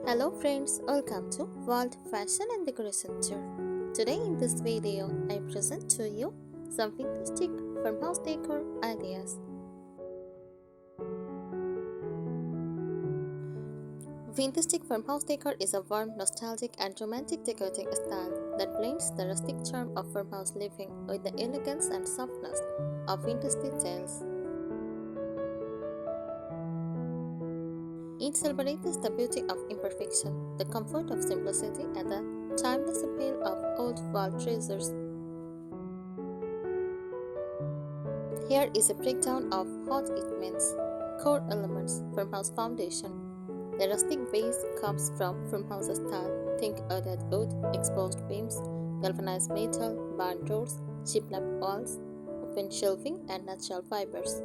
Hello friends, welcome to World Fashion and Decoration Tour. Today in this video, I present to you some fantastic farmhouse decor ideas. Fantastic farmhouse decor is a warm, nostalgic and romantic decorating style that blends the rustic charm of farmhouse living with the elegance and softness of vintage details. It celebrates the beauty of imperfection, the comfort of simplicity, and the timeless appeal of old-world treasures. Here is a breakdown of what it means. Core elements: farmhouse foundation. The rustic base comes from farmhouse style. Think earthed wood, exposed beams, galvanized metal, barn doors, shiplap walls, open shelving, and natural fibers.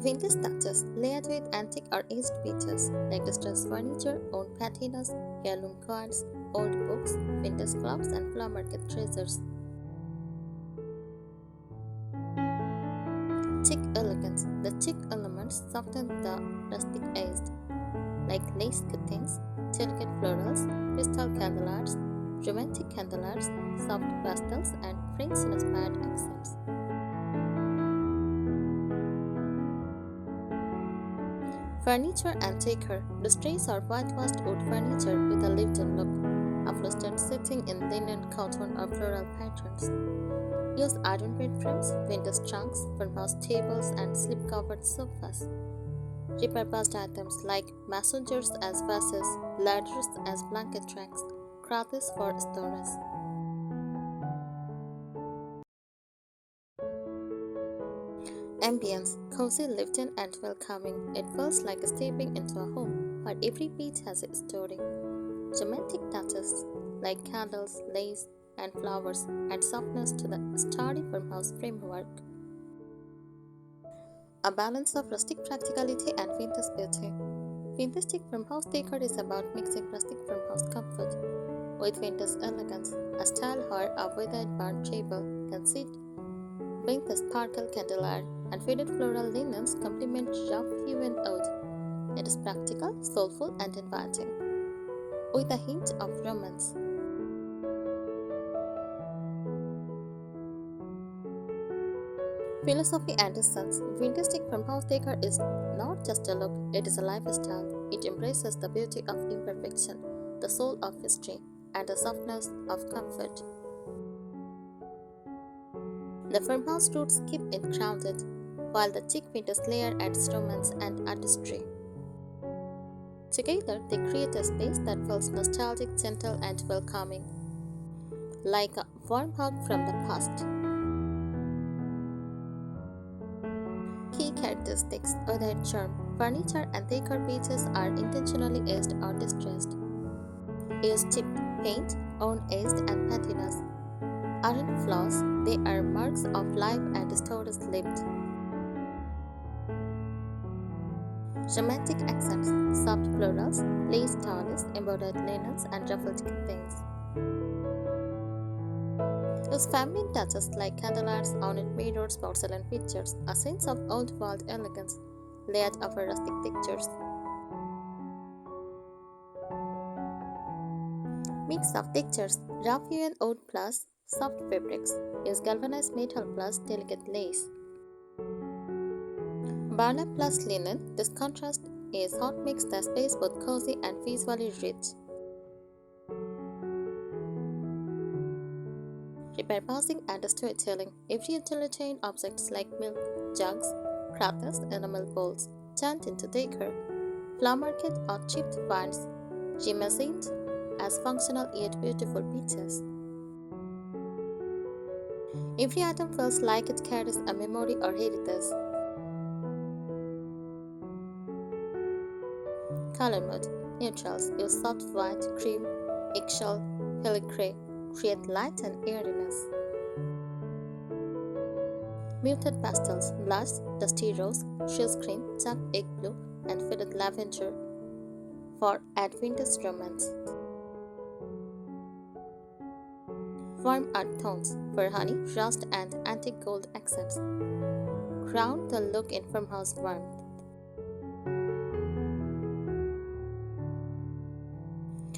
Vintage touches, layered with antique or aged pieces like distressed furniture, old patinas, heirloom cards, old books, vintage clocks, and flower market treasures. Chic elegance. The chic elements soften the rustic edge, like lace cuttings, delicate florals, crystal candelabras, romantic candelabras, soft pastels, and French-inspired accents. Furniture and decor. The strays are whitewashed wood furniture with a lived-in look, upholstered setting in linen, cotton, or floral patterns. Use iron bed frames, vintage trunks, farmhouse tables, and slip-covered sofas. Repurposed items like messengers as vases, ladders as blanket racks, cloths for storage. Ambience, cozy, lived-in, and welcoming. It feels like stepping into a home where every piece has a story. Romantic touches like candles, lace, and flowers add softness to the sturdy farmhouse framework. A balance of rustic practicality and vintage beauty. Fantastic farmhouse decor is about mixing rustic farmhouse comfort with vintage elegance. A style where a weathered barn table can sit with the sparkle candelabra and faded floral linens complement rough-hewn wood. It is practical, soulful, and inviting, with a hint of romance. Philosophy and essence. Fantastic farmhouse decor is not just a look, it is a lifestyle. It embraces the beauty of imperfection, the soul of history, and the softness of comfort. The farmhouse roots keep it grounded, while the chic vintage layer adds romance and artistry. Together, they create a space that feels nostalgic, gentle, and welcoming, like a warm hug from the past. Key characteristics: other charm. Furniture and decor pieces are intentionally aged or distressed. Use chipped paint, on-aged, and patinas. Aren't flaws, they are marks of life and stories lived. Romantic accents: soft florals, lace towels, embroidered linens, and ruffled curtains. Use feminine touches like candelabras, ornate mirrors, porcelain pictures, a sense of old-world elegance layered over rustic textures. Mix of textures: rough-hewn wood plus soft fabrics. Use galvanized metal plus delicate lace. Barna plus linen. This contrast is what makes the space both cozy and visually rich. Repurposing and storytelling. Every utilitarian objects like milk jugs, crackers, enamel bowls turned into decor. Flower market or chipped vines, reimagined as functional yet beautiful pieces. Every item feels like it carries a memory or heritage. Color mode: neutrals. Use soft white, cream, eggshell, filigree. Create light and airiness. Muted pastels: blush, dusty rose, shell cream, dark egg blue, and faded lavender for add vintage romance. Warm earth tones for honey, rust, and antique gold accents. Ground the look in farmhouse warmth.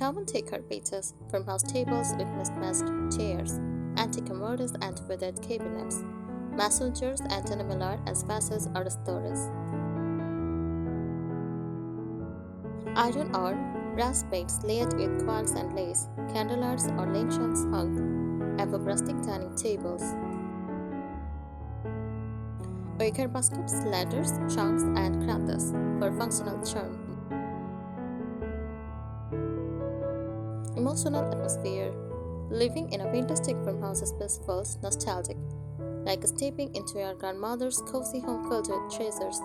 Common decor pieces: farmhouse tables with mismatched chairs, antique armoires and weathered cabinets, mason jars and enamel art as vases or stories. Iron or brass plates layered with quartz and lace, candelabras or lanterns hung above rustic dining tables, wicker baskets, ladders, trunks, and cranthes for functional charm. Emotional atmosphere. Living in a fantastic farmhouse space feels nostalgic, like stepping into your grandmother's cozy home filled with treasures.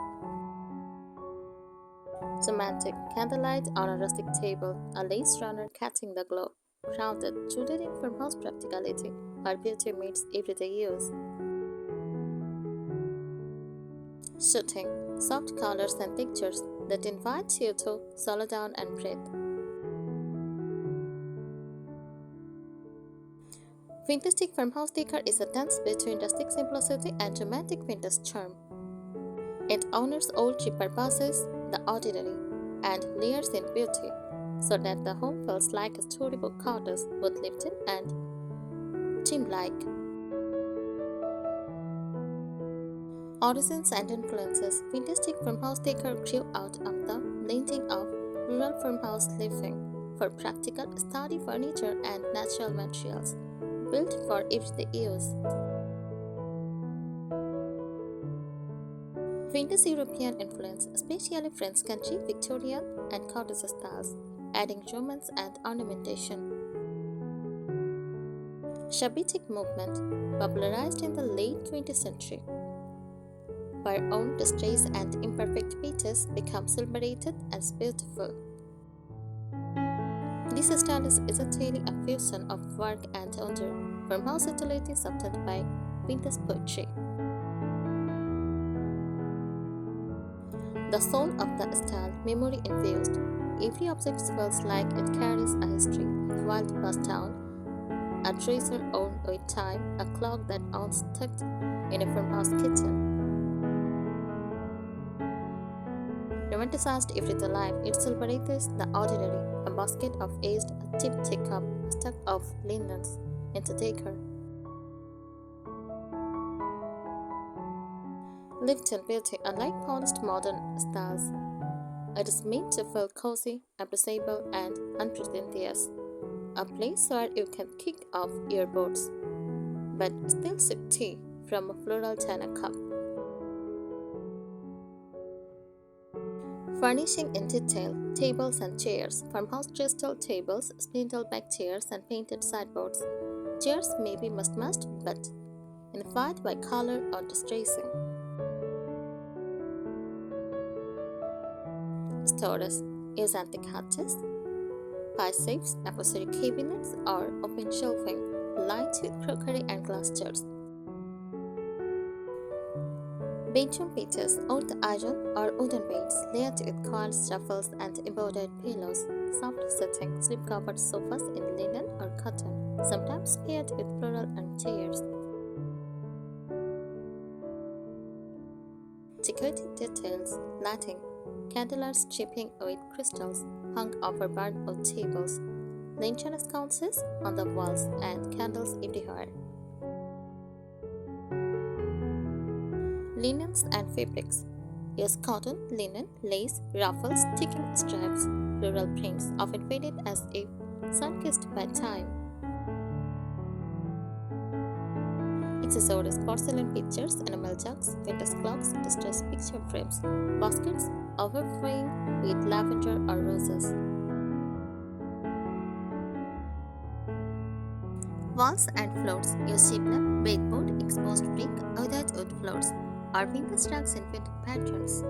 Romantic candlelight on a rustic table, a lace runner catching the glow. Grounded, rooted in farmhouse practicality, our beauty meets everyday use. Shooting, soft colors and textures that invite you to slow down and breathe. Fantastic farmhouse decor is a dance between rustic simplicity and romantic vintage charm. It honors old purposes, the ordinary, and layers in beauty, so that the home feels like a storybook cottage both lived in and dreamlike. Origins and influences. Fantastic farmhouse decor grew out of the blending of rural farmhouse living for practical, sturdy furniture and natural materials, built for everyday use. Vintage European influence, especially French country, Victorian, and cottage styles, adding romance and ornamentation. Shabby movement, popularized in the late 20th century, where own distress and imperfect pieces become celebrated as beautiful. This style is essentially a fusion of work and wonder, farmhouse utility softened by vintage poetry. The soul of the style, memory infused. Every object feels like it carries a history, a quilt passed down, a treasure owned with time, a clock that once tucked in a farmhouse kitchen. Romanticized everyday life, it celebrates the ordinary, a basket of aged, a cheap teacup, a stack of linens into decor. Lived in beauty, unlike polished modern styles. It is meant to feel cozy, appreciable, and unpretentious. A place where you can kick off your boots, but still sip tea from a floral china cup. Furnishing in detail, tables and chairs, farmhouse crystal tables, spindle-back chairs, and painted sideboards. Chairs may be mismatched, but unified by color or distressing. Storage. Use antique hatches, pie safes, upholstery cabinets, or open shelving, lined with crockery and glass jars. Bedroom pieces, old iron or wooden beds, layered with quilts, ruffles, and embroidered pillows. Soft setting, slip-covered sofas in linen or cotton, sometimes paired with floral armchairs. Decorative details, lighting, candelabras dripping with crystals hung over barnwood tables, lantern sconces on the walls, and candles everywhere. Linens and fabrics. Use cotton, linen, lace, ruffles, ticking stripes, floral prints, often faded as if sun-kissed by time. Accessories, porcelain pictures, enamel jugs, vintage clocks, distressed picture frames, baskets overflowing with lavender or roses. Walls and floors. Use shibboleth, breadboard, exposed brick, weathered wood floors, or vintage rugs in vintage patterns.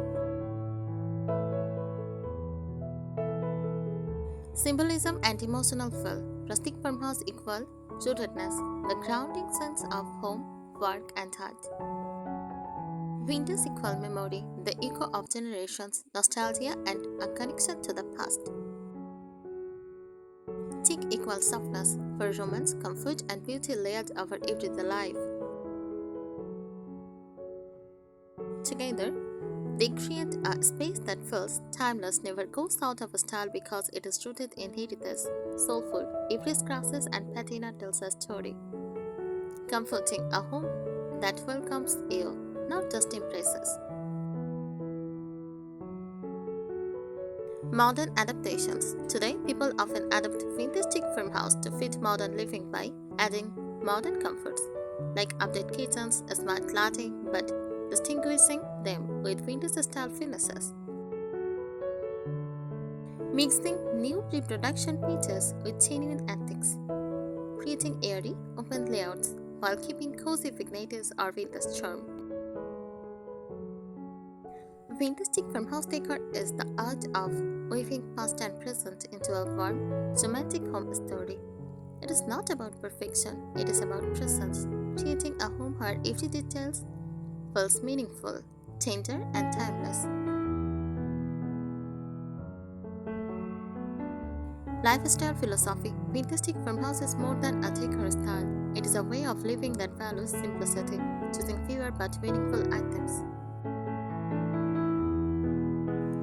Symbolism and emotional feel. Rustic farmhouse equal rootedness, the grounding sense of home, work, and heart. Vintage equal memory, the echo of generations, nostalgia, and a connection to the past. Chic equals softness, for romance, comfort, and beauty layered over everyday life. Together, They create a space that feels timeless, never goes out of style because it is rooted in heritage, soulful. Every grasses and patina tells a story. Comforting, a home that welcomes you, not just impresses. Modern adaptations. Today, people often adapt vintage farmhouse to fit modern living by adding modern comforts like updated kitchens, smart lighting, but distinguishing them with vintage-style finishes. Mixing new reproduction features with genuine antiques, creating airy, open layouts while keeping cozy vignettes or vintage charm. Vintage farmhouse decor is the art of weaving past and present into a warm, romantic home story. It is not about perfection, it is about presence, creating a home where every detail feels meaningful, tender, and timeless. Lifestyle philosophy. Vintage farmhouse is more than a decor style. It is a way of living that values simplicity, choosing fewer but meaningful items.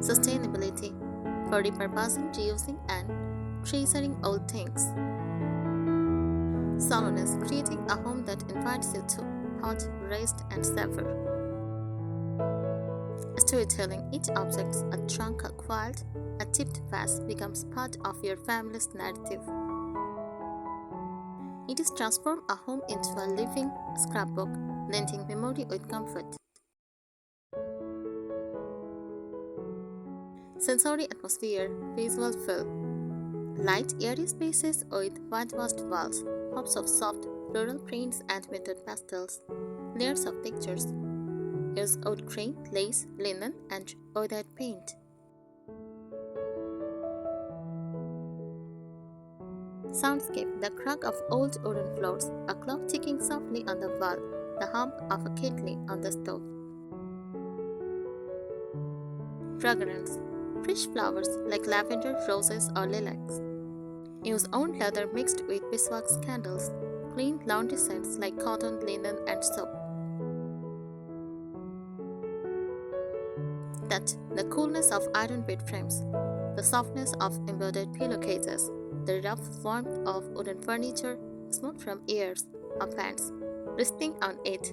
Sustainability. For repurposing, reusing, and treasuring old things. Solenness. Creating a home that invites you to pause, rest, and savor. Storytelling. Each object, a trunk, a quilt, a tipped vase, becomes part of your family's narrative. It is transform a home into a living scrapbook, blending memory with comfort. Sensory atmosphere, visual feel. Light, airy spaces with whitewashed walls, pops of soft floral prints and muted pastels, layers of textures. Use wood grain, lace, linen, and oiled paint. Soundscape, the crack of old wooden floors, a clock ticking softly on the wall, the hum of a kettle on the stove. Fragrance, fresh flowers like lavender, roses, or lilacs. Use owned leather mixed with beeswax candles, clean laundry scents like cotton, linen, and soap. Touch, the coolness of iron bed frames, the softness of embroidered pillowcases, the rough warmth of wooden furniture, smooth from years of hands, resting on it.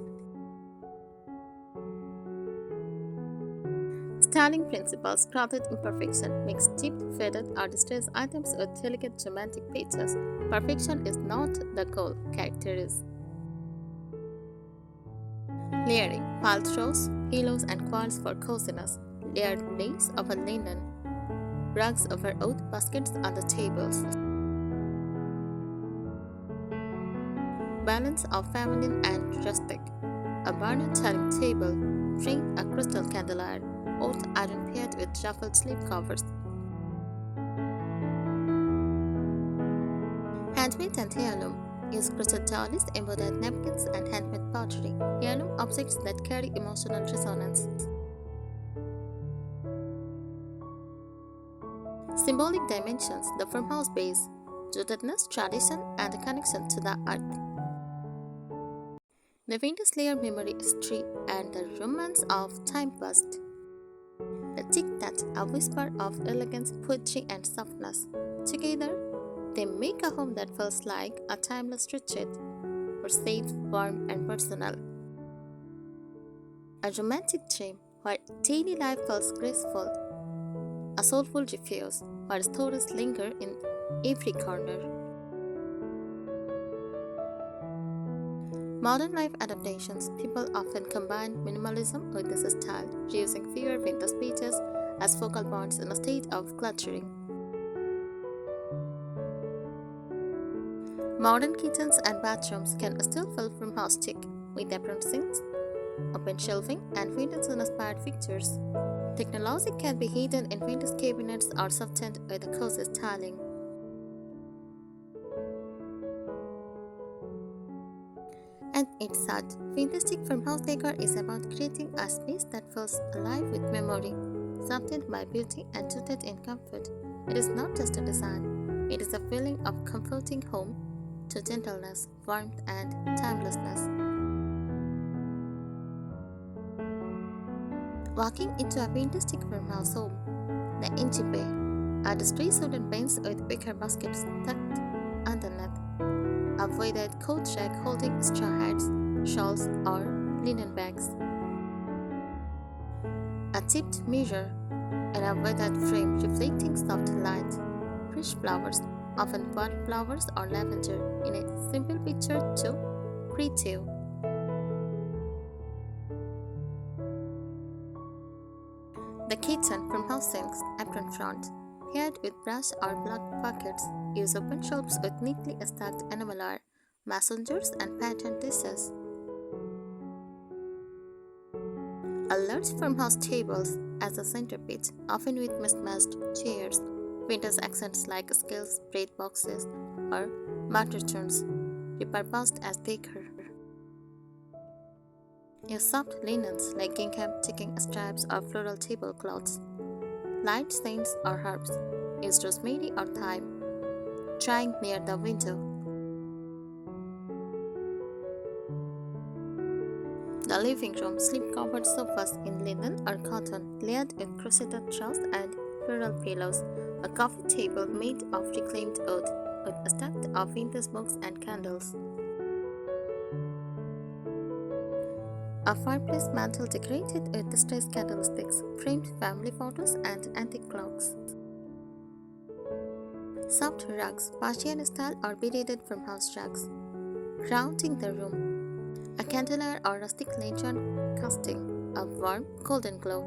Styling principles, crafted imperfection, mix chipped, faded, or distressed items with delicate romantic touches. Perfection is not the goal, character is. Layering, paltrows, pillows, and quilts for coziness, layered lace over linen, rugs over oat, baskets on the tables. Balance of feminine and rustic. A barnett telling table, framed a crystal candelier, old iron paired with ruffled slip covers. Handmade and heirloom. Use crochet dollies, embroidered napkins, and handmade pottery. Heirloom objects that carry emotional resonance. Symbolic dimensions, the farmhouse base, rootedness, tradition, and the connection to the earth. The vintage layer memory history and the romance of time past. The tic-tac, a whisper of elegance, poetry, and softness. Together, they make a home that feels like a timeless retreat, or safe, warm, and personal. A romantic dream where daily life feels graceful. A soulful refuge where stories linger in every corner. Modern life adaptations. People often combine minimalism with this style, reusing fewer vintage pieces as focal points in a state of cluttering. Modern kitchens and bathrooms can still feel farmhouse chic, with apron sinks, open shelving, and vintage-inspired fixtures. Technology can be hidden in vintage cabinets or softened with a cozy styling. And it's sad, vintage farmhouse decor is about creating a space that feels alive with memory, softened by beauty and rooted in comfort. It is not just a design, it is a feeling of comforting home to gentleness, warmth, and timelessness. Walking into a fantastic farmhouse home, the Inchipe, are the stray wooden bins with wicker baskets tucked underneath, a weighted coat rack holding straw hats, shawls, or linen bags, a tipped mirror, and a weighted frame reflecting soft light, fresh flowers, often wildflowers or lavender, in a simple picture too creative. The kitchen from house sinks, apron front, paired with brass or block buckets, use open shelves with neatly stacked enamelware, messengers, and patterned dishes. A large farmhouse tables as a centerpiece, often with mismatched chairs, vintage accents like scales, bread boxes, or butter churns, repurposed as decor. Use soft linens like gingham, chicken stripes, or floral tablecloths. Light scents or herbs. Use rosemary or thyme. Drying near the window. The living room, slip-covered sofas in linen or cotton, layered with crocheted straws and floral pillows. A coffee table made of reclaimed wood, with a stack of vintage books and candles. A fireplace mantel decorated with distressed candlesticks, framed family photos, and antique clocks. Soft rugs, Persian style or beaded farmhouse rugs, crowning the room. A candelier or rustic lantern casting a warm, golden glow.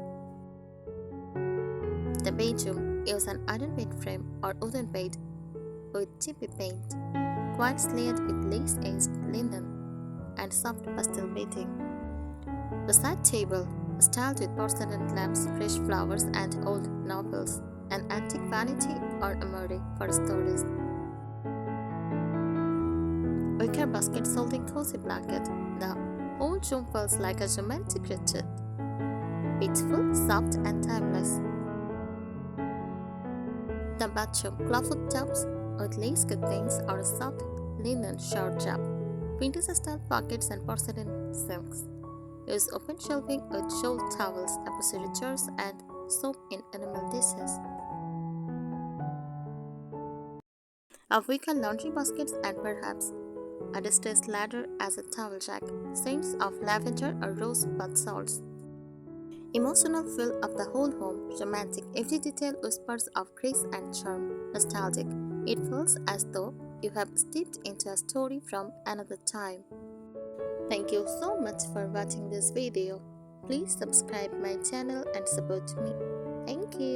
The bedroom uses an iron bed frame or wooden bed with chippy paint, quilts layered with lace-edged linen, and soft pastel bedding. The side table, styled with porcelain lamps, fresh flowers, and old novels, an antique vanity or armory for storage. Wicker baskets holding cozy blanket. The whole room feels like a romantic retreat. Peaceful, soft, and timeless. The bathroom, clawfoot tubs with lace curtains or a soft linen shower trap. Vintage-style pockets and porcelain sinks. Use open shelving with shawl towels, upholstery chairs, and soap in enamel dishes. A wicker laundry baskets and perhaps a distressed ladder as a towel rack, scents of lavender or rose bath salts. Emotional feel of the whole home, romantic, every detail whispers of grace and charm, nostalgic. It feels as though you have stepped into a story from another time. Thank you so much for watching this video. Please subscribe my channel and support me. Thank you.